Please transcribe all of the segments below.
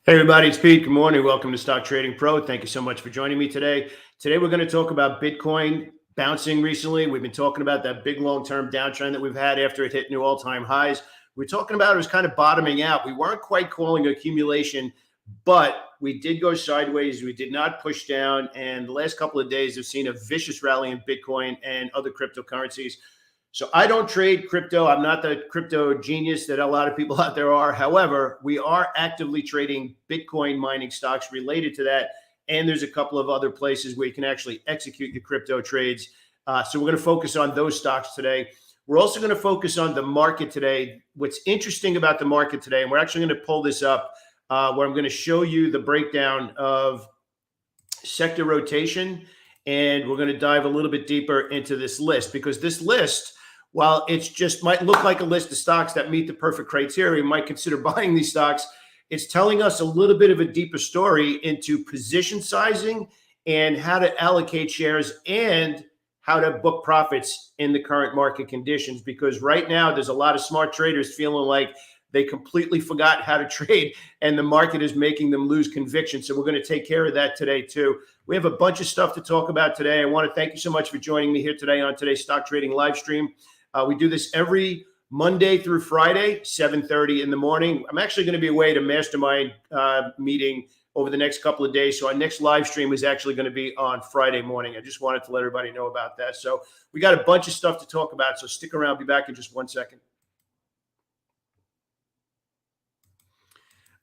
Hey everybody, it's Pete. Good morning. Welcome to Stock Trading Pro. Thank you so much for joining me today. Today we're going to talk about Bitcoin bouncing recently. We've been talking about that big long-term downtrend that we've had after it hit new all-time highs. We're talking about it was kind of bottoming out. We weren't quite calling accumulation, but we did go sideways. We did not push down. And the last couple of days have seen a vicious rally in Bitcoin and other cryptocurrencies. So I don't trade crypto. I'm not the crypto genius that a lot of people out there are. However, we are actively trading Bitcoin mining stocks related to that. And there's a couple of other places where you can actually execute your crypto trades. So we're going to focus on those stocks today. We're also going to focus on the market today. What's interesting about the market today, and we're actually going to pull this up where I'm going to show you the breakdown of sector rotation. And we're going to dive a little bit deeper into this list, because this list, while it's just might look like a list of stocks that meet the perfect criteria, you might consider buying these stocks, it's telling us a little bit of a deeper story into position sizing and how to allocate shares and how to book profits in the current market conditions. Because right now there's a lot of smart traders feeling like they completely forgot how to trade and the market is making them lose conviction. So we're going to take care of that today too. We have a bunch of stuff to talk about today. I want to thank you so much for joining me here today on today's stock trading live stream. We do this every Monday through Friday, 7:30 in the morning. I'm actually going to be away to mastermind meeting over the next couple of days. So our next live stream is actually going to be on Friday morning. I just wanted to let everybody know about that. So we got a bunch of stuff to talk about. So stick around. Be back in just 1 second.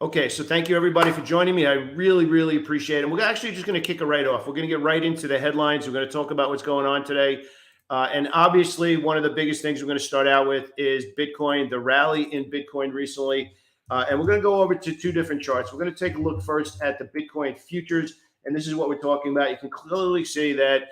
Okay, so thank you everybody for joining me. I really appreciate it. We're actually just going to kick it right off. We're going to get right into the headlines. We're going to talk about what's going on today. And obviously, one of the biggest things we're going to start out with is Bitcoin, the rally in Bitcoin recently. And we're going to go over to two different charts. We're going to take a look first at the Bitcoin futures. And this is what we're talking about. You can clearly see that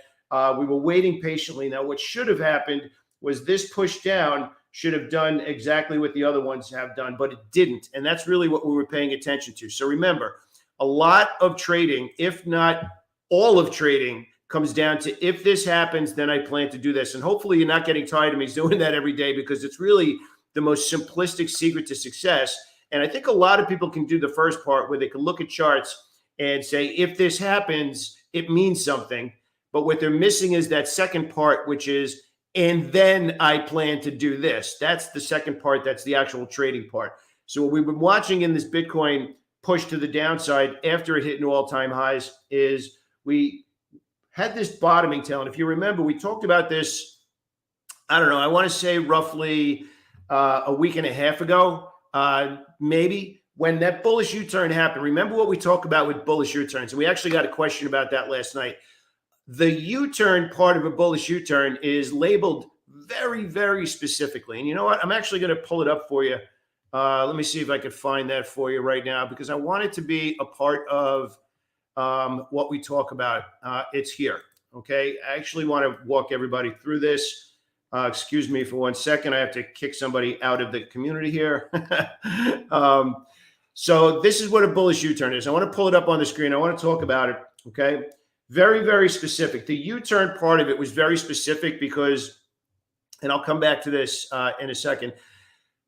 we were waiting patiently. Now, what should have happened was this push down should have done exactly what the other ones have done, but it didn't. And that's really what we were paying attention to. So remember, a lot of trading, if not all of trading, comes down to if this happens, then I plan to do this. And hopefully you're not getting tired of me doing that every day, because it's really the most simplistic secret to success. And I think a lot of people can do the first part where they can look at charts and say, if this happens, it means something. But what they're missing is that second part, which is, and then I plan to do this. That's the second part. That's the actual trading part. So what we've been watching in this Bitcoin push to the downside after it hit new all-time highs is we had this bottoming tail. And if you remember, we talked about this, I don't know, I want to say roughly a week and a half ago, maybe, when that bullish U-turn happened. Remember what we talked about with bullish U-turns? And we actually got a question about that last night. The U-turn part of a bullish U-turn is labeled very specifically. And you know what? I'm actually going to pull it up for you. Let me see if I could find that for you right now, because I want it to be a part of what we talk about. It's here. Okay. I actually want to walk everybody through this. Excuse me for 1 second. I have to kick somebody out of the community here. So this is what a bullish U-turn is. I want to pull it up on the screen. I want to talk about it. Okay. Very specific. The U-turn part of it was very specific because, and I'll come back to this in a second.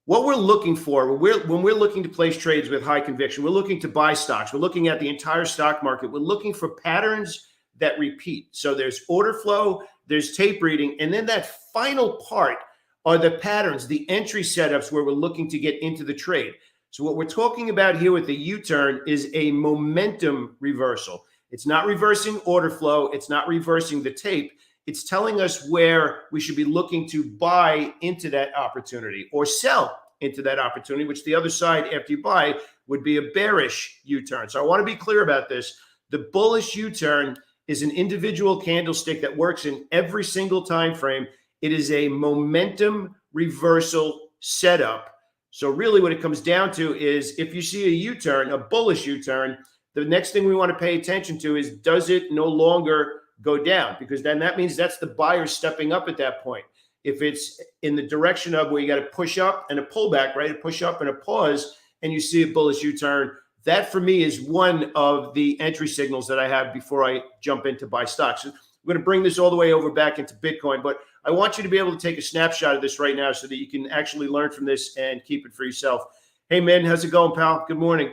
What we're looking for when we're looking to place trades with high conviction, we're looking to buy stocks. We're looking at the entire stock market. We're looking for patterns that repeat. So there's order flow, there's tape reading, and then that final part are the patterns, the entry setups where we're looking to get into the trade. So what we're talking about here with the U-turn is a momentum reversal. It's not reversing order flow. It's not reversing the tape. It's telling us where we should be looking to buy into that opportunity or sell into that opportunity, which the other side after you buy would be a bearish U-turn. So I want to be clear about this. The bullish U-turn is an individual candlestick that works in every single time frame. It is a momentum reversal setup. So really what it comes down to is if you see a U-turn, a bullish U-turn, the next thing we want to pay attention to is, does it no longer go down? Because then that means that's the buyer stepping up at that point. If it's in the direction of where you got to push up and a pullback, right? A push up and a pause, and you see a bullish U-turn, that for me is one of the entry signals that I have before I jump in to buy stocks. So I'm going to bring this all the way over back into Bitcoin, but I want you to be able to take a snapshot of this right now so that you can actually learn from this and keep it for yourself. Hey, man, how's it going, pal? Good morning.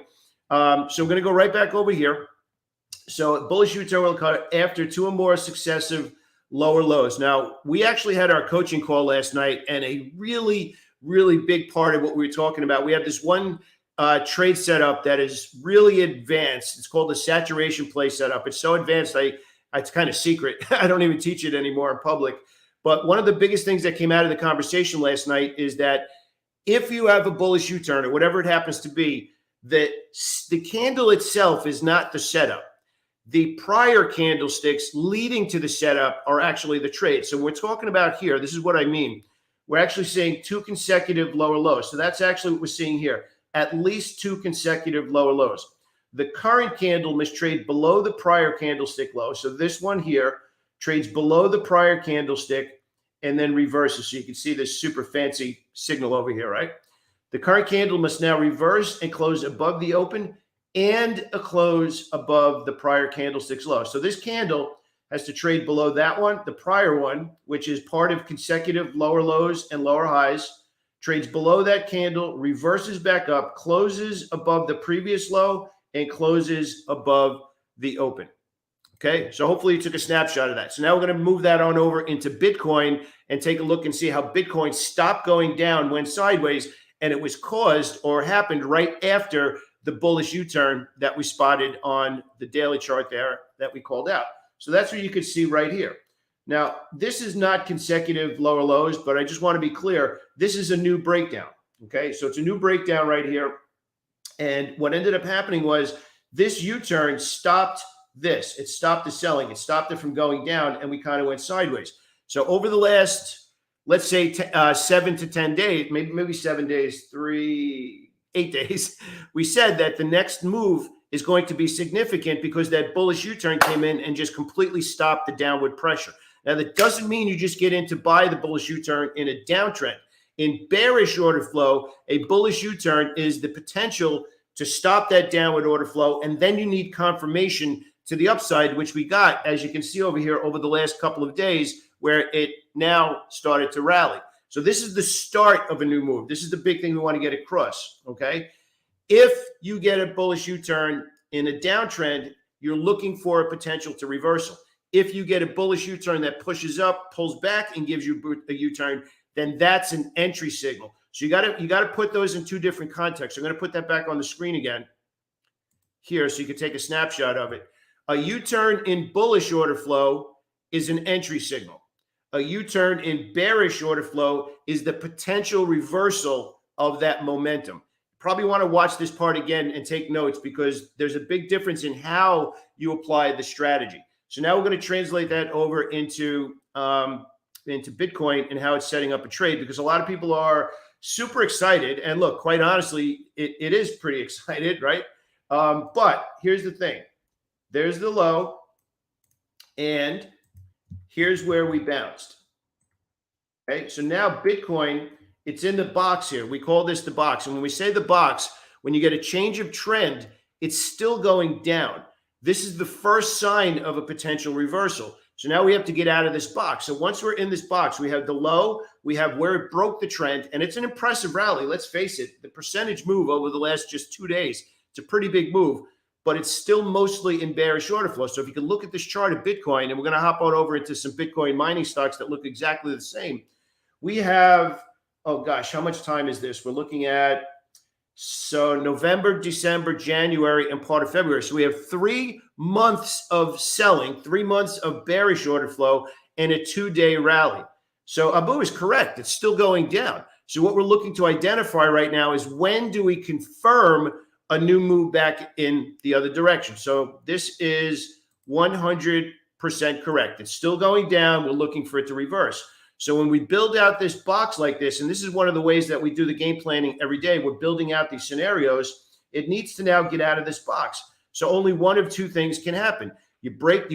So we're going to go right back over here. So bullish U-turn will occur after 2 or more successive lower lows. Now, we actually had our coaching call last night, and a really, really big part of what we were talking about, we have this one trade setup that is really advanced. It's called the saturation play setup. It's so advanced, it's kind of secret. I don't even teach it anymore in public. But one of the biggest things that came out of the conversation last night is that if you have a bullish U-turn or whatever it happens to be, that the candle itself is not the setup. The prior candlesticks leading to the setup are actually the trade. So we're talking about here, this is what I mean. We're actually seeing 2 consecutive lower lows. So that's actually what we're seeing here, at least 2 consecutive lower lows. The current candle must trade below the prior candlestick low. So this one here trades below the prior candlestick and then reverses. So you can see this super fancy signal over here, right? The current candle must now reverse and close above the open and a close above the prior candlestick's low. So this candle has to trade below that one, the prior one, which is part of consecutive lower lows and lower highs, trades below that candle, reverses back up, closes above the previous low, and closes above the open. Okay, so hopefully you took a snapshot of that. So now we're going to move that on over into Bitcoin and take a look and see how Bitcoin stopped going down, went sideways, and it was caused or happened right after the bullish U-turn that we spotted on the daily chart there that we called out. So that's what you could see right here. Now, this is not consecutive lower lows, but I just want to be clear. This is a new breakdown. Okay, so it's a new breakdown right here. And what ended up happening was this U-turn stopped this. It stopped the selling. It stopped it from going down, and we kind of went sideways. So over the last, let's say 7 to 10 days, maybe 7 days, 8 days, we said that the next move is going to be significant because that bullish U-turn came in and just completely stopped the downward pressure. Now, that doesn't mean you just get in to buy the bullish U-turn in a downtrend. In bearish order flow, a bullish U-turn is the potential to stop that downward order flow, and then you need confirmation to the upside, which we got, as you can see over here, over the last couple of days, where it now started to rally. So this is the start of a new move. This is the big thing we want to get across, okay? If you get a bullish U-turn in a downtrend, you're looking for a potential to reversal. If you get a bullish U-turn that pushes up, pulls back, and gives you a U-turn, then that's an entry signal. So you got to put those in 2 different contexts. I'm going to put that back on the screen again here so you can take a snapshot of it. A U-turn in bullish order flow is an entry signal. A U-turn in bearish order flow is the potential reversal of that momentum. Probably want to watch this part again and take notes because there's a big difference in how you apply the strategy. So now we're going to translate that over into Bitcoin and how it's setting up a trade, because a lot of people are super excited. And look, quite honestly, it is pretty excited, right? But here's the thing. There's the low, and here's where we bounced. Okay, so now Bitcoin, it's in the box here. We call this the box. And when we say the box, when you get a change of trend, it's still going down. This is the first sign of a potential reversal. So now we have to get out of this box. So once we're in this box, we have the low, we have where it broke the trend, and it's an impressive rally. Let's face it, the percentage move over the last just 2 days, it's a pretty big move, but it's still mostly in bearish order flow. So if you can look at this chart of Bitcoin, and we're going to hop on over into some Bitcoin mining stocks that look exactly the same. We have, oh gosh, how much time is this? We're looking at, so November, December, January, and part of February. So we have 3 months of selling, 3 months of bearish order flow, and a 2-day rally. So Abu is correct. It's still going down. So what we're looking to identify right now is when do we confirm a new move back in the other direction. So this is 100% correct. It's still going down. We're looking for it to reverse. So when we build out this box like this, and this is one of the ways that we do the game planning every day, we're building out these scenarios, it needs to now get out of this box. So only one of 2 things can happen. You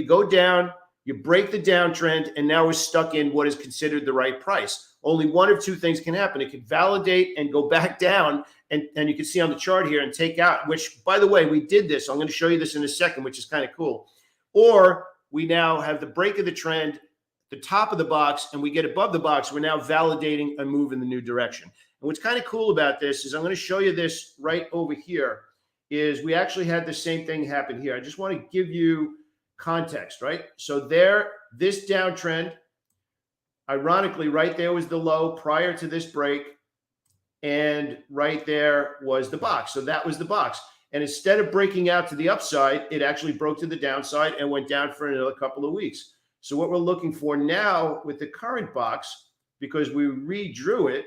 go down, you break the downtrend, and now we're stuck in what is considered the right price. Only one of 2 things can happen. It can validate and go back down, and you can see on the chart here and take out, which, by the way, we did this. I'm going to show you this in a second, which is kind of cool. Or we now have the break of the trend, the top of the box, and we get above the box. We're now validating a move in the new direction. And what's kind of cool about this is I'm going to show you this right over here is we actually had the same thing happen here. I just want to give you context, right? So this downtrend, ironically, right there was the low prior to this break, and right there was the box. So that was the box. And instead of breaking out to the upside, it actually broke to the downside and went down for another couple of weeks. So what we're looking for now with the current box, because we redrew it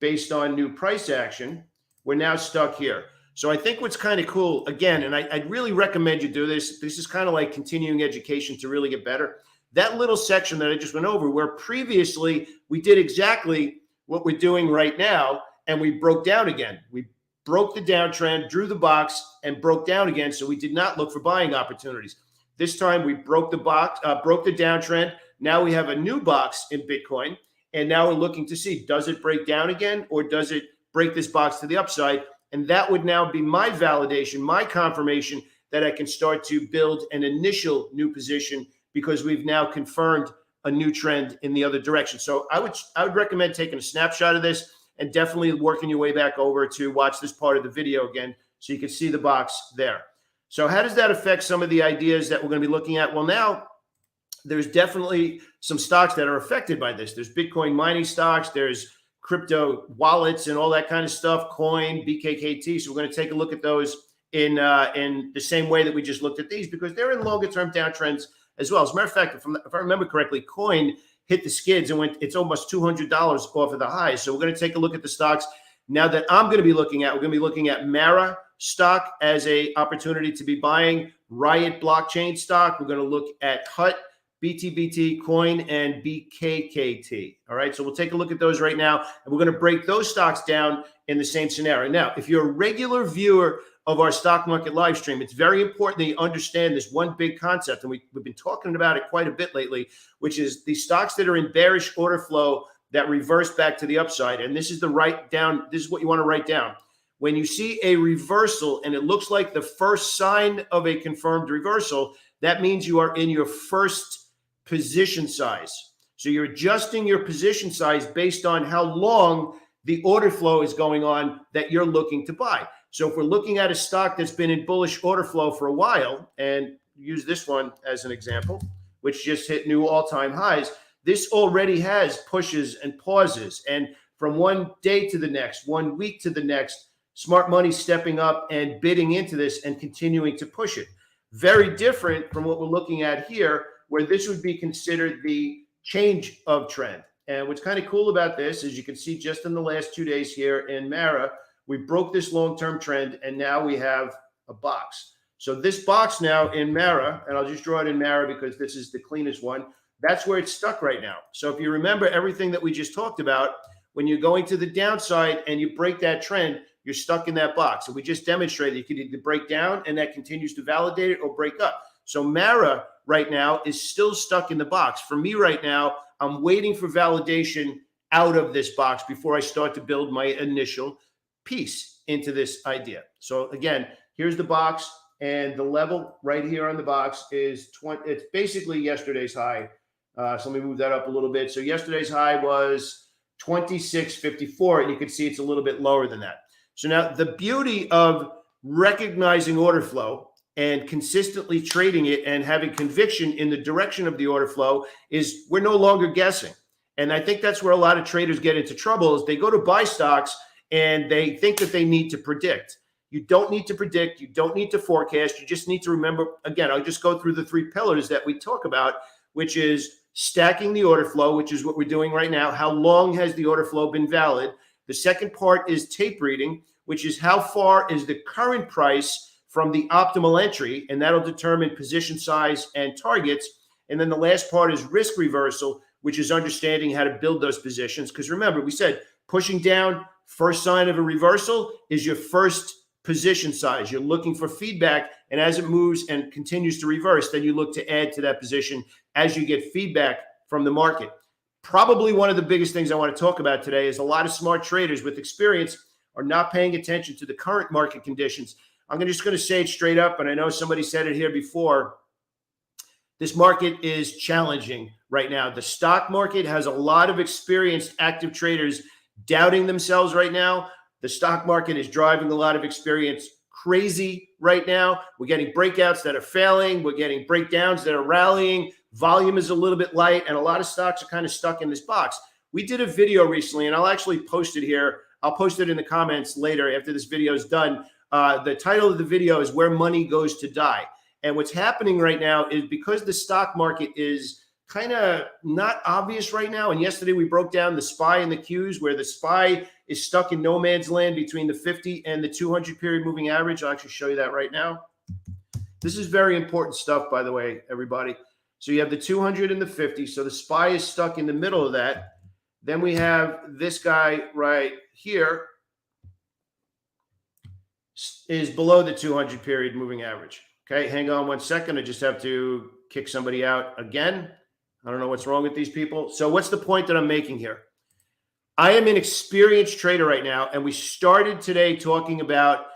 based on new price action, we're now stuck here. So I think what's kind of cool, again, and I'd really recommend you do this. This is kind of like continuing education to really get better. That little section that I just went over, where previously we did exactly what we're doing right now, and we broke down again. We broke the downtrend, drew the box, and broke down again. So we did not look for buying opportunities. This time we broke the box, broke the downtrend. Now we have a new box in Bitcoin, and now we're looking to see, does it break down again, or does it break this box to the upside? And that would now be my validation, my confirmation that I can start to build an initial new position, because we've now confirmed a new trend in the other direction. So I would recommend taking a snapshot of this and definitely working your way back over to watch this part of the video again so you can see the box there. So how does that affect some of the ideas that we're going to be looking at? Well, now there's definitely some stocks that are affected by this. There's Bitcoin mining stocks, there's crypto wallets and all that kind of stuff, coin, BKKT. So we're going to take a look at those in the same way that we just looked at these, because they're in longer term downtrends as well. As a matter of fact, if I remember correctly, coin hit the skids and it's almost $200 off of the highs. So we're going to take a look at the stocks now that I'm going to be looking at. We're going to be looking at Mara stock as a opportunity to be buying, Riot Blockchain stock. We're going to look at HUT, BTBT coin, and BKKT. All right, so we'll take a look at those right now, and we're going to break those stocks down in the same scenario. Now, if you're a regular viewer of our stock market live stream, it's very important that you understand this one big concept, and we've been talking about it quite a bit lately, which is the stocks that are in bearish order flow that reverse back to the upside. And this is this is what you want to write down. When you see a reversal and it looks like the first sign of a confirmed reversal, that means you are in your first position size. So you're adjusting your position size based on how long the order flow is going on that you're looking to buy. So if we're looking at a stock that's been in bullish order flow for a while, and use this one as an example, which just hit new all-time highs, this already has pushes and pauses. And from one day to the next, 1 week to the next, smart money stepping up and bidding into this and continuing to push it. Very different from what we're looking at here, where this would be considered the change of trend. And what's kind of cool about this is you can see just in the last 2 days here in Mara, we broke this long-term trend, and now we have a box. So this box now in Mara, and I'll just draw it in Mara because this is the cleanest one, that's where it's stuck right now. So if you remember everything that we just talked about, when you're going to the downside and you break that trend, you're stuck in that box. And we just demonstrated you could either break down and that continues to validate it, or break up. So Mara right now is still stuck in the box. For me right now, I'm waiting for validation out of this box before I start to build my initial piece into this idea. So again, here's the box, and the level right here on the box is 20. It's basically yesterday's high. So let me move that up a little bit. So yesterday's high was 26.54, and you can see it's a little bit lower than that. So now the beauty of recognizing order flow and consistently trading it and having conviction in the direction of the order flow is we're no longer guessing. And I think that's where a lot of traders get into trouble, is they go to buy stocks and they think that they need to predict. You don't need to predict. You don't need to forecast. You just need to remember, again, I'll just go through the 3 pillars that we talk about, which is stacking the order flow, which is what we're doing right now. How long has the order flow been valid? The second part is tape reading, which is how far is the current price from the optimal entry, and that'll determine position size and targets. And then the last part is risk reversal, which is understanding how to build those positions. Because remember, we said pushing down, first sign of a reversal is your first position size. You're looking for feedback, and as it moves and continues to reverse, then you look to add to that position as you get feedback from the market. Probably one of the biggest things I want to talk about today is a lot of smart traders with experience are not paying attention to the current market conditions. I'm just going to say it straight up, and I know somebody said it here before. This market is challenging right now. The stock market has a lot of experienced active traders doubting themselves right now. The stock market is driving a lot of experienced crazy right now. We're getting breakouts that are failing. We're getting breakdowns that are rallying. Volume is a little bit light, and a lot of stocks are kind of stuck in this box. We did a video recently, and I'll actually post it here. I'll post it in the comments later after this video is done. The title of the video is Where Money Goes to Die. And what's happening right now is because the stock market is kind of not obvious right now. And yesterday we broke down the SPY and the Qs, where the SPY is stuck in no man's land between the 50 and the 200 period moving average. I'll actually show you that right now. This is very important stuff, by the way, everybody. So you have the 200 and the 50. So the SPY is stuck in the middle of that. Then we have this guy right here is below the 200 period moving average. Okay, hang on 1 second. I just have to kick somebody out again. I don't know what's wrong with these people. So what's the point that I'm making here? I am an experienced trader right now, and we started today talking about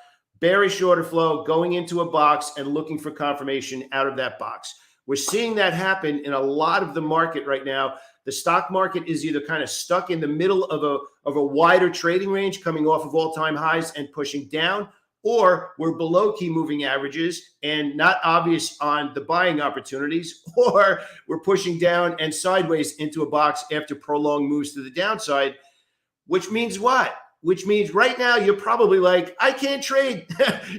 bearish order flow, going into a box and looking for confirmation out of that box. We're seeing that happen in a lot of the market right now. The stock market is either kind of stuck in the middle of a wider trading range, coming off of all-time highs and pushing down, or we're below key moving averages and not obvious on the buying opportunities, or we're pushing down and sideways into a box after prolonged moves to the downside, which means what? Which means right now you're probably like, I can't trade.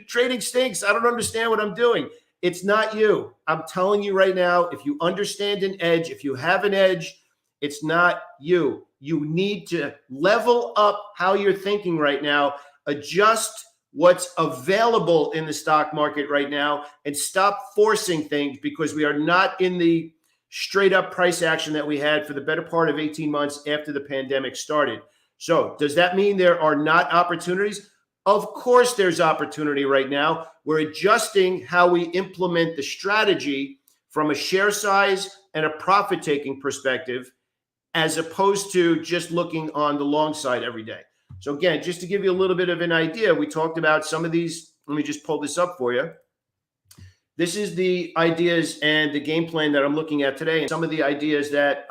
Trading stinks. I don't understand what I'm doing. It's not you. I'm telling you right now, if you understand an edge, if you have an edge, it's not you. You need to level up how you're thinking right now, adjust what's available in the stock market right now, and stop forcing things, because we are not in the straight up price action that we had for the better part of 18 months after the pandemic started. So does that mean there are not opportunities? Of course there's opportunity right now. We're adjusting how we implement the strategy from a share size and a profit-taking perspective, as opposed to just looking on the long side every day. So again, just to give you a little bit of an idea, we talked about some of these. Let me just pull this up for you. This is the ideas and the game plan that I'm looking at today, and some of the ideas that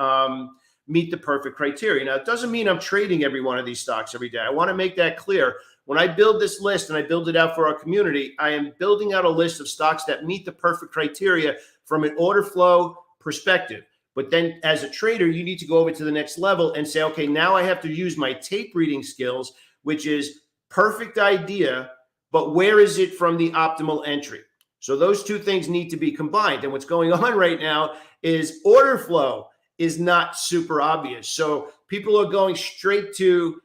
meet the perfect criteria. Now, it doesn't mean I'm trading every one of these stocks every day. I want to make that clear. When I build this list and I build it out for our community, I am building out a list of stocks that meet the perfect criteria from an order flow perspective. But then as a trader, you need to go over to the next level and say, okay, now I have to use my tape reading skills, which is perfect idea, but where is it from the optimal entry? So those two things need to be combined. And what's going on right now is order flow is not super obvious. So people are going straight to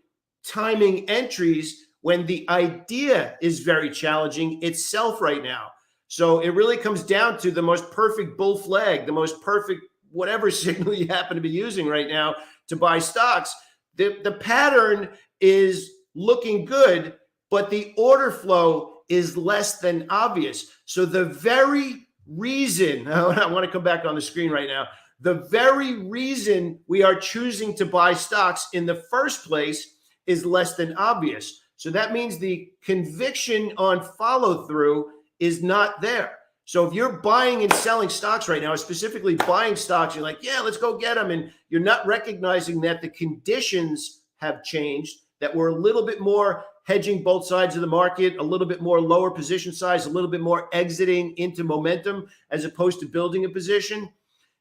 timing entries when the idea is very challenging itself right now. So it really comes down to the most perfect bull flag, the most perfect whatever signal you happen to be using right now to buy stocks. The pattern is looking good, but the order flow is less than obvious. So the very reason, I want to come back on the screen right now, the very reason we are choosing to buy stocks in the first place is less than obvious. So that means the conviction on follow through is not there. So if you're buying and selling stocks right now, specifically buying stocks, you're like, yeah, let's go get them. And you're not recognizing that the conditions have changed, that we're a little bit more hedging both sides of the market, a little bit more lower position size, a little bit more exiting into momentum as opposed to building a position.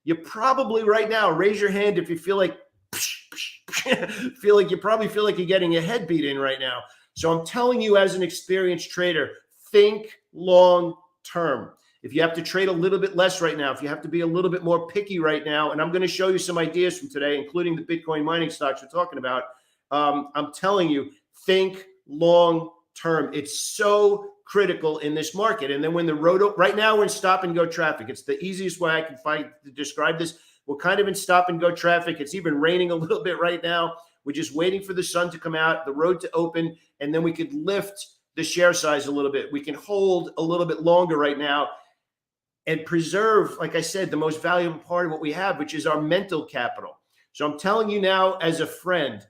You probably right now, raise your hand if you feel like, you probably feel like you're getting your head beat in right now. So I'm telling you, as an experienced trader, think long term. If you have to trade a little bit less right now, if you have to be a little bit more picky right now, and I'm going to show you some ideas from today, including the Bitcoin mining stocks we're talking about, I'm telling you, think long term. It's so critical in this market. And then when the road, right now we're in stop and go traffic. It's the easiest way I can find to describe this. We're kind of in stop and go traffic. It's even raining a little bit right now. We're just waiting for the sun to come out, the road to open, and then we could lift the share size a little bit. We can hold a little bit longer right now and preserve, like I said, the most valuable part of what we have, which is our mental capital. So I'm telling you now, as a friend,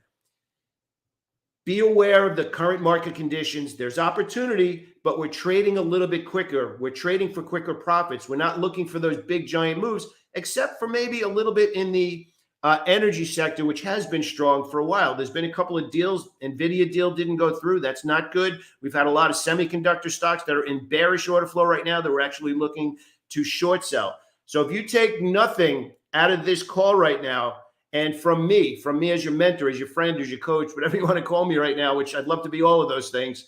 be aware of the current market conditions. There's opportunity, but we're trading a little bit quicker. We're trading for quicker profits. We're not looking for those big giant moves, except for maybe a little bit in the energy sector, which has been strong for a while. There's been a couple of deals. NVIDIA deal didn't go through. That's not good. We've had a lot of semiconductor stocks that are in bearish order flow right now that we're actually looking to short sell. So if you take nothing out of this call right now, and from me as your mentor, as your friend, as your coach, whatever you want to call me right now, which I'd love to be all of those things,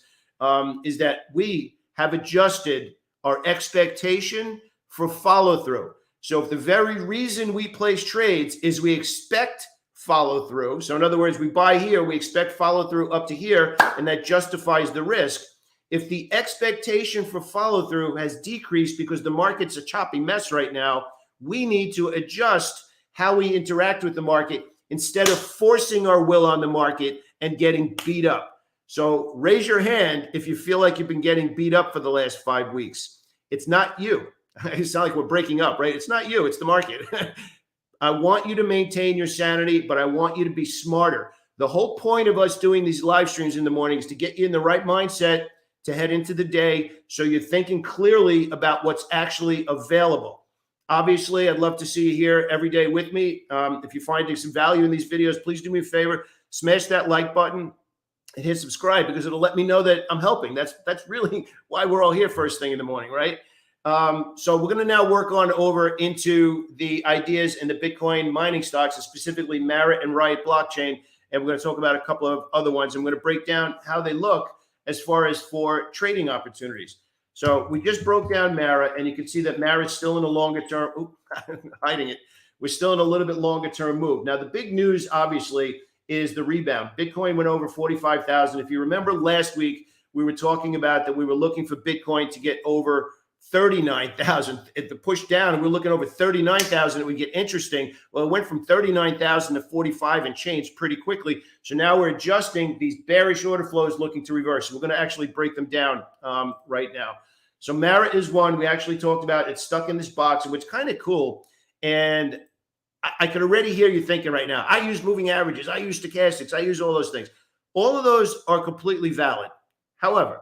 is that we have adjusted our expectation for follow through. So if the very reason we place trades is we expect follow through, so in other words, we buy here, we expect follow through up to here, and that justifies the risk. If the expectation for follow through has decreased because the market's a choppy mess right now, we need to adjust how we interact with the market instead of forcing our will on the market and getting beat up. So raise your hand if you feel like you've been getting beat up for the last 5 weeks. It's not you. It sounds like we're breaking up, right? It's not you, it's the market. I want you to maintain your sanity, but I want you to be smarter. The whole point of us doing these live streams in the morning is to get you in the right mindset to head into the day so you're thinking clearly about what's actually available. Obviously, I'd love to see you here every day with me. If you're finding some value in these videos, please do me a favor, smash that like button and hit subscribe because it'll let me know that I'm helping. That's really why we're all here first thing in the morning, right? So we're going to now work on over into the ideas in the Bitcoin mining stocks, and specifically Merit and Riot Blockchain. And we're going to talk about a couple of other ones. I'm going to break down how they look as far as for trading opportunities. So we just broke down Mara, and you can see that Mara's still in a longer term, hiding it. We're still in a little bit longer term move. Now, the big news, obviously, is the rebound. Bitcoin went over 45,000. If you remember last week, we were talking about that we were looking for Bitcoin to get over 39,000. At the push down, and we're looking over 39,000, it would get interesting. Well, it went from 39,000 to 45 and changed pretty quickly. So now we're adjusting these bearish order flows looking to reverse. We're going to actually break them down right now. So Mara is one we actually talked about. It's stuck in this box, and what's kind of cool. And I can already hear you thinking right now, I use moving averages, I use stochastics, I use all those things. All of those are completely valid. However,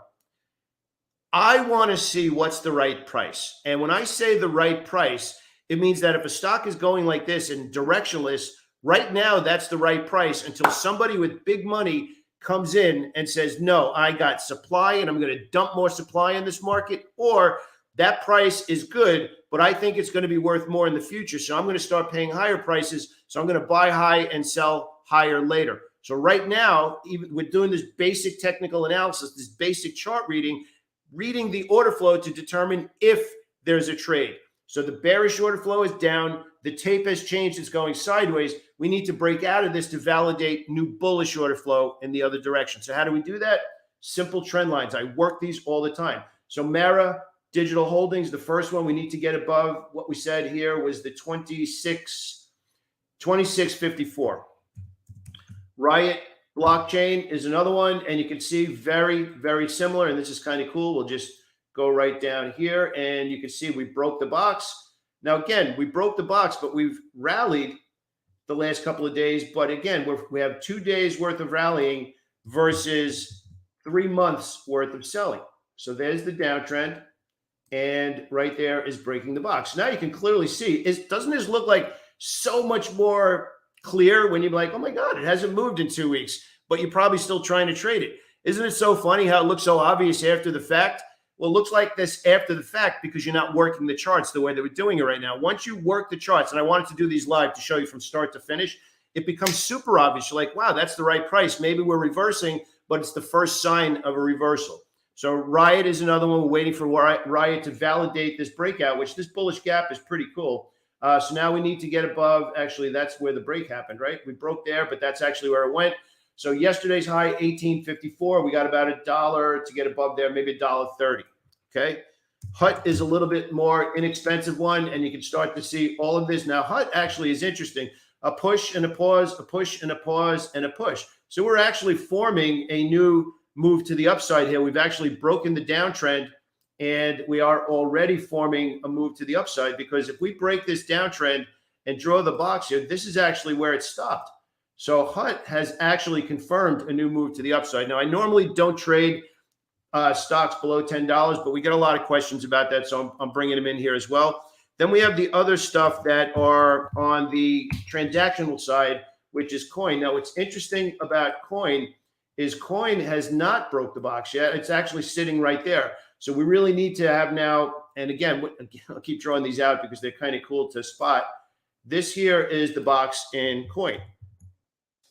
I want to see what's the right price. And when I say the right price, it means that if a stock is going like this and directionless, right now that's the right price until somebody with big money comes in and says, no, I got supply and I'm going to dump more supply in this market, or that price is good, but I think it's going to be worth more in the future. So I'm going to start paying higher prices. So I'm going to buy high and sell higher later. So right now, even we're doing this basic technical analysis, this basic chart reading the order flow to determine if there's a trade. So the bearish order flow is down. The tape has changed. It's going sideways. We need to break out of this to validate new bullish order flow in the other direction. So how do we do that? Simple trend lines. I work these all the time. So Mara Digital Holdings, the first one we need to get above what we said here was the 26.54. Riot Blockchain is another one, and you can see very, very similar. And this is kind of cool. We'll just go right down here, and you can see we broke the box. Now, again, we broke the box, but we've rallied the last couple of days. But again, we have 2 days worth of rallying versus 3 months worth of selling. So there's the downtrend, and right there is breaking the box. Now you can clearly see, doesn't this look like so much more clear when you're like, oh my God, it hasn't moved in 2 weeks, but you're probably still trying to trade it. Isn't it so funny how it looks so obvious after the fact? Well, it looks like this after the fact because you're not working the charts the way that we're doing it right now. Once you work the charts, and I wanted to do these live to show you from start to finish, it becomes super obvious. You're like, wow, that's the right price. Maybe we're reversing, but it's the first sign of a reversal. So Riot is another one. We're waiting for Riot to validate this breakout, which this bullish gap is pretty cool. So now we need to get above. Actually, that's where the break happened, right? We broke there, but that's actually where it went. So yesterday's high, 18.54. We got about $1 to get above there, maybe $1.30. Okay. HUT is a little bit more inexpensive one, and you can start to see all of this. Now, HUT actually is interesting. A push and a pause, a push and a pause, and a push. So we're actually forming a new move to the upside here. We've actually broken the downtrend, and we are already forming a move to the upside, because if we break this downtrend and draw the box here, this is actually where it stopped. So HUT has actually confirmed a new move to the upside. Now, I normally don't trade stocks below $10, but we get a lot of questions about that, so I'm bringing them in here as well. Then we have the other stuff that are on the transactional side, which is coin. Now, what's interesting about coin is coin has not broke the box yet. It's actually sitting right there. So we really need to have now, and again, I'll keep drawing these out because they're kind of cool to spot. This here is the box in coin.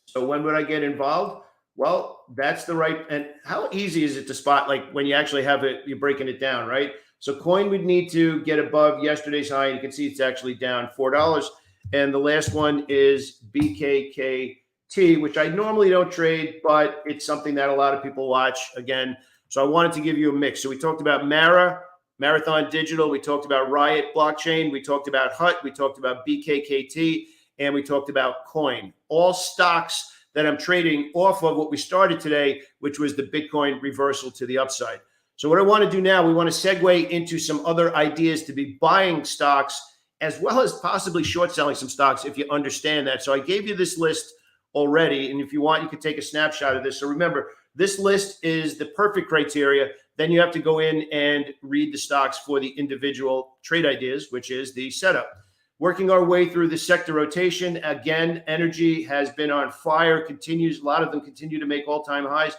So when would I get involved? Well, that's the right, and how easy is it to spot, like when you actually have it, you're breaking it down, right? So coin would need to get above yesterday's high. You can see it's actually down $4. And the last one is BKKT, which I normally don't trade, but it's something that a lot of people watch again. So I wanted to give you a mix. So we talked about Marathon Digital. We talked about Riot Blockchain. We talked about HUT. We talked about BKKT. And we talked about coin. All stocks that I'm trading off of what we started today, which was the Bitcoin reversal to the upside. So what I want to do now, we want to segue into some other ideas to be buying stocks, as well as possibly short selling some stocks if you understand that. So I gave you this list already, and if you want, you could take a snapshot of this. So remember, this list is the perfect criteria. Then you have to go in and read the stocks for the individual trade ideas, which is the setup. Working our way through the sector rotation. Again, energy has been on fire, continues. A lot of them continue to make all-time highs.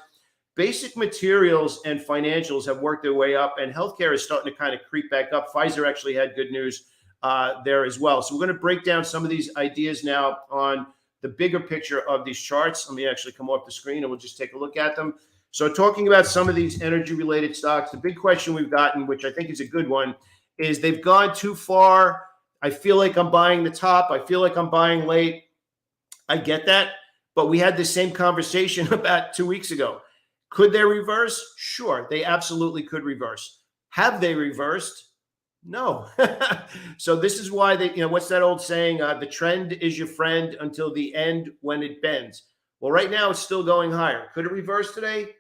Basic materials and financials have worked their way up, and healthcare is starting to kind of creep back up. Pfizer actually had good news there as well. So we're going to break down some of these ideas now on the bigger picture of these charts. Let me actually come off the screen and we'll just take a look at them. So talking about some of these energy-related stocks, the big question we've gotten, which I think is a good one, is they've gone too far. I feel like I'm buying the top. I feel like I'm buying late. I get that. But we had the same conversation about 2 weeks ago. Could they reverse? Sure, they absolutely could reverse. Have they reversed? No. So this is why they, what's that old saying? The trend is your friend until the end when it bends. Well, right now it's still going higher. Could it reverse today?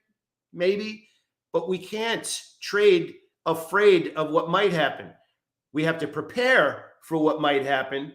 Maybe. But we can't trade afraid of what might happen. We have to prepare for what might happen.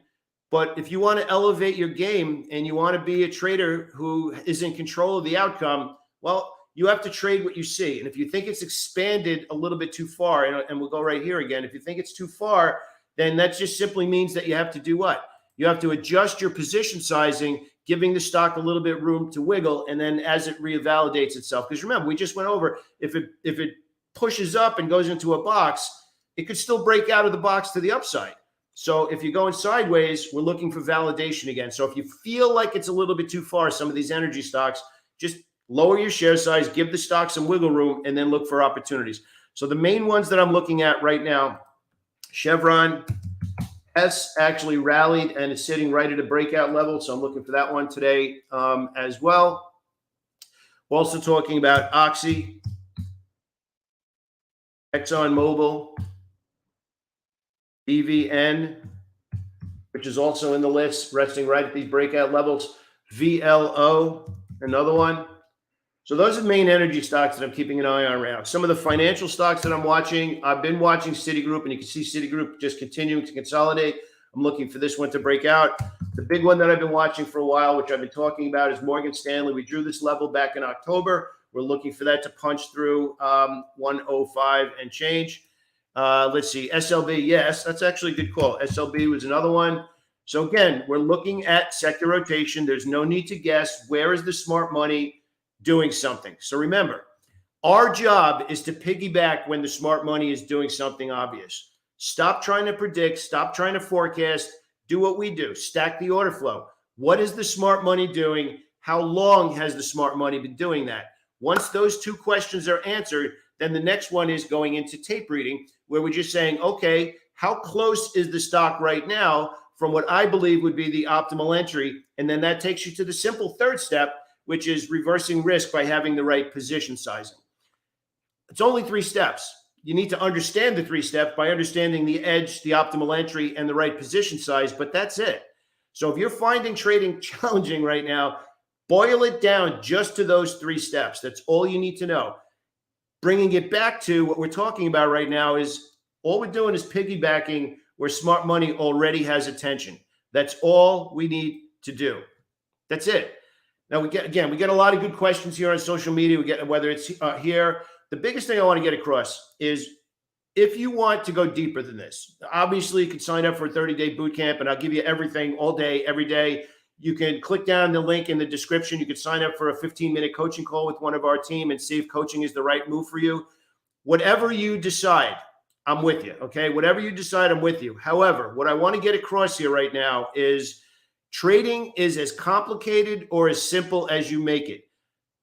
But if you want to elevate your game and you want to be a trader who is in control of the outcome, well, you have to trade what you see. And if you think it's expanded a little bit too far, and we'll go right here again, if you think it's too far, then that just simply means that you have to do what? You have to adjust your position sizing, giving the stock a little bit room to wiggle, and then as it revalidates itself. Because remember, we just went over, if it pushes up and goes into a box, it could still break out of the box to the upside. So if you're going sideways, we're looking for validation again. So if you feel like it's a little bit too far, some of these energy stocks, just lower your share size, give the stock some wiggle room, and then look for opportunities. So the main ones that I'm looking at right now, Chevron has actually rallied and is sitting right at a breakout level. So I'm looking for that one today as well. We're also talking about Oxy, ExxonMobil, BVN, which is also in the list, resting right at these breakout levels. VLO, another one. So those are the main energy stocks that I'm keeping an eye on right now. Some of the financial stocks that I'm watching, I've been watching Citigroup, and you can see Citigroup just continuing to consolidate. I'm looking for this one to break out. The big one that I've been watching for a while, which I've been talking about, is Morgan Stanley. We drew this level back in October. We're looking for that to punch through 105 and change. Let's see, SLB. Yes, that's actually a good call. SLB was another one. So again, we're looking at sector rotation. There's no need to guess. Where is the smart money doing something? So remember, our job is to piggyback when the smart money is doing something obvious. Stop trying to predict. Stop trying to forecast. Do what we do. Stack the order flow. What is the smart money doing? How long has the smart money been doing that? Once those two questions are answered, then the next one is going into tape reading, where we're just saying, okay, how close is the stock right now from what I believe would be the optimal entry? And then that takes you to the simple third step, which is reversing risk by having the right position sizing. It's only 3 steps. You need to understand the 3 steps by understanding the edge, the optimal entry, and the right position size, but that's it. So if you're finding trading challenging right now, boil it down just to those 3 steps. That's all you need to know. Bringing it back to what we're talking about right now is all we're doing is piggybacking where smart money already has attention. That's all we need to do. That's it. Now, we get a lot of good questions here on social media. We get whether it's here. The biggest thing I want to get across is if you want to go deeper than this, obviously you can sign up for a 30-day boot camp, and I'll give you everything all day, every day. You can click down the link in the description. You can sign up for a 15-minute coaching call with one of our team and see if coaching is the right move for you. Whatever you decide, I'm with you, okay? Whatever you decide, I'm with you. However, what I want to get across here right now is trading is as complicated or as simple as you make it.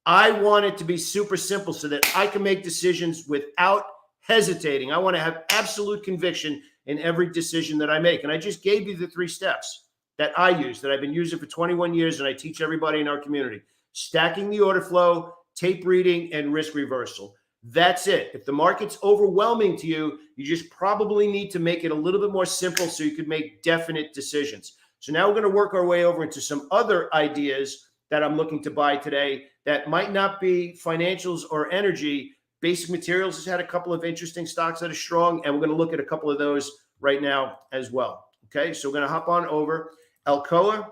I want it to be super simple so that I can make decisions without hesitating. I want to have absolute conviction in every decision that I make. And I just gave you the 3 steps that I use, that I've been using for 21 years, and I teach everybody in our community. Stacking the order flow, tape reading, and risk reversal. That's it. If the market's overwhelming to you, you just probably need to make it a little bit more simple so you can make definite decisions. So now we're going to work our way over into some other ideas that I'm looking to buy today that might not be financials or energy. Basic Materials has had a couple of interesting stocks that are strong, and we're going to look at a couple of those right now as well. Okay, so we're going to hop on over. Alcoa,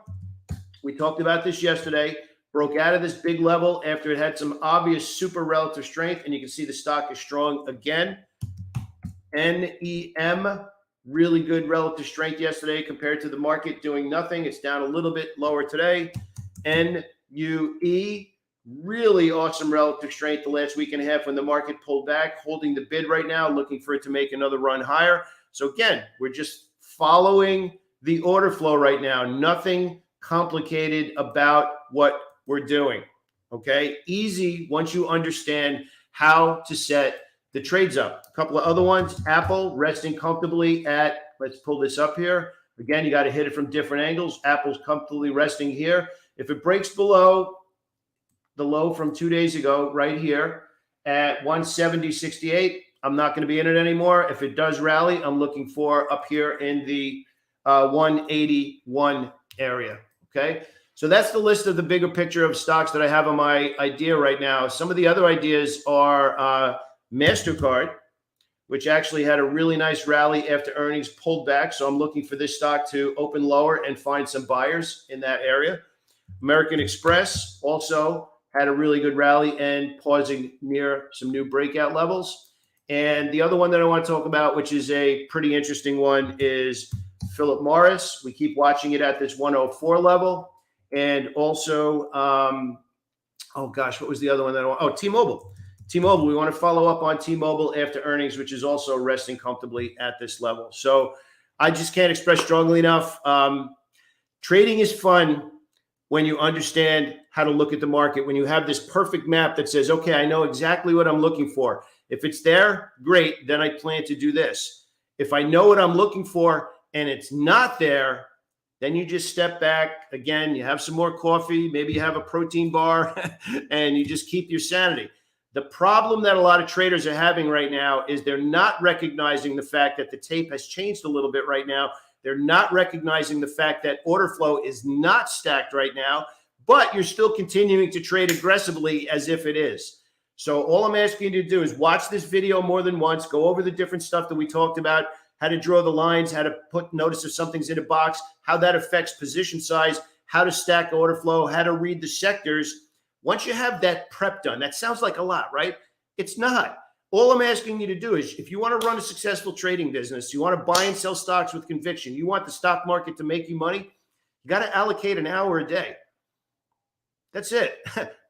we talked about this yesterday, broke out of this big level after it had some obvious super relative strength, and you can see the stock is strong again. NEM, really good relative strength yesterday compared to the market doing nothing. It's down a little bit lower today. NUE, really awesome relative strength the last week and a half when the market pulled back, holding the bid right now, looking for it to make another run higher. So again, we're just following the order flow right now. Nothing complicated about what we're doing. Okay, easy once you understand how to set the trades up. A couple of other ones. Apple resting comfortably at, let's pull this up here. Again, you got to hit it from different angles. Apple's comfortably resting here. If it breaks below the low from 2 days ago right here at 170.68, I'm not going to be in it anymore. If it does rally, I'm looking for up here in the 181 area. Okay, so that's the list of the bigger picture of stocks that I have on my idea right now. Some of the other ideas are MasterCard, which actually had a really nice rally after earnings pulled back. So I'm looking for this stock to open lower and find some buyers in that area. American Express also had a really good rally and pausing near some new breakout levels. And the other one that I want to talk about, which is a pretty interesting one, is Philip Morris. We keep watching it at this 104 level. And also, oh gosh, what was the other one that I want? Oh, T-Mobile. T-Mobile, we want to follow up on T-Mobile after earnings, which is also resting comfortably at this level. So I just can't express strongly enough. Trading is fun when you understand how to look at the market, when you have this perfect map that says, okay, I know exactly what I'm looking for. If it's there, great, then I plan to do this. If I know what I'm looking for and it's not there, then you just step back. Again, you have some more coffee, maybe you have a protein bar, and you just keep your sanity. The problem that a lot of traders are having right now is they're not recognizing the fact that the tape has changed a little bit right now. They're not recognizing the fact that order flow is not stacked right now, but you're still continuing to trade aggressively as if it is. So all I'm asking you to do is watch this video more than once, go over the different stuff that we talked about, how to draw the lines, how to put notice if something's in a box, how that affects position size, how to stack order flow, how to read the sectors. Once you have that prep done, that sounds like a lot, right? It's not. All I'm asking you to do is, if you want to run a successful trading business, you want to buy and sell stocks with conviction, you want the stock market to make you money, you got to allocate an hour a day. That's it.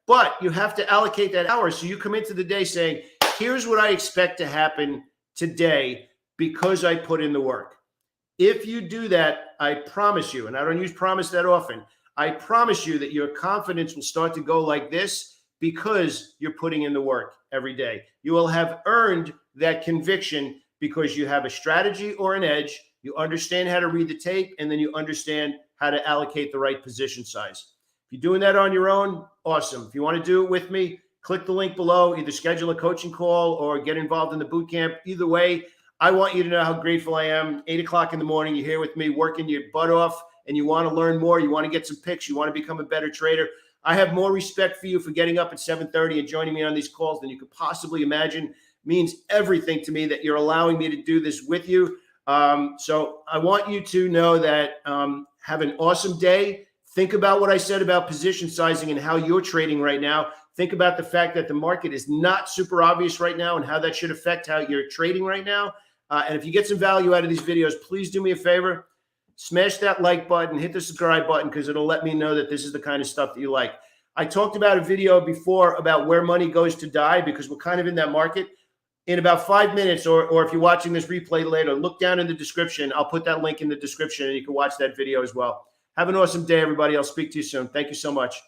But you have to allocate that hour. So you come into the day saying, here's what I expect to happen today because I put in the work. If you do that, I promise you, and I don't use promise that often, I promise you that your confidence will start to go like this because you're putting in the work every day. You will have earned that conviction because you have a strategy or an edge. You understand how to read the tape, and then you understand how to allocate the right position size. If you're doing that on your own, awesome. If you want to do it with me, click the link below, either schedule a coaching call or get involved in the boot camp. Either way, I want you to know how grateful I am. 8 o'clock in the morning, you're here with me working your butt off, and you want to learn more. You want to get some picks. You want to become a better trader. I have more respect for you for getting up at 7:30 and joining me on these calls than you could possibly imagine. It means everything to me that you're allowing me to do this with you. So I want you to know that have an awesome day. Think about what I said about position sizing and how you're trading right now. Think about the fact that the market is not super obvious right now and how that should affect how you're trading right now. And if you get some value out of these videos, please do me a favor. Smash that like button, hit the subscribe button, because it'll let me know that this is the kind of stuff that you like. I talked about a video before about where money goes to die, because we're kind of in that market. In about 5 minutes, or if you're watching this replay later, look down in the description. I'll put that link in the description and you can watch that video as well. Have an awesome day, everybody. I'll speak to you soon. Thank you so much.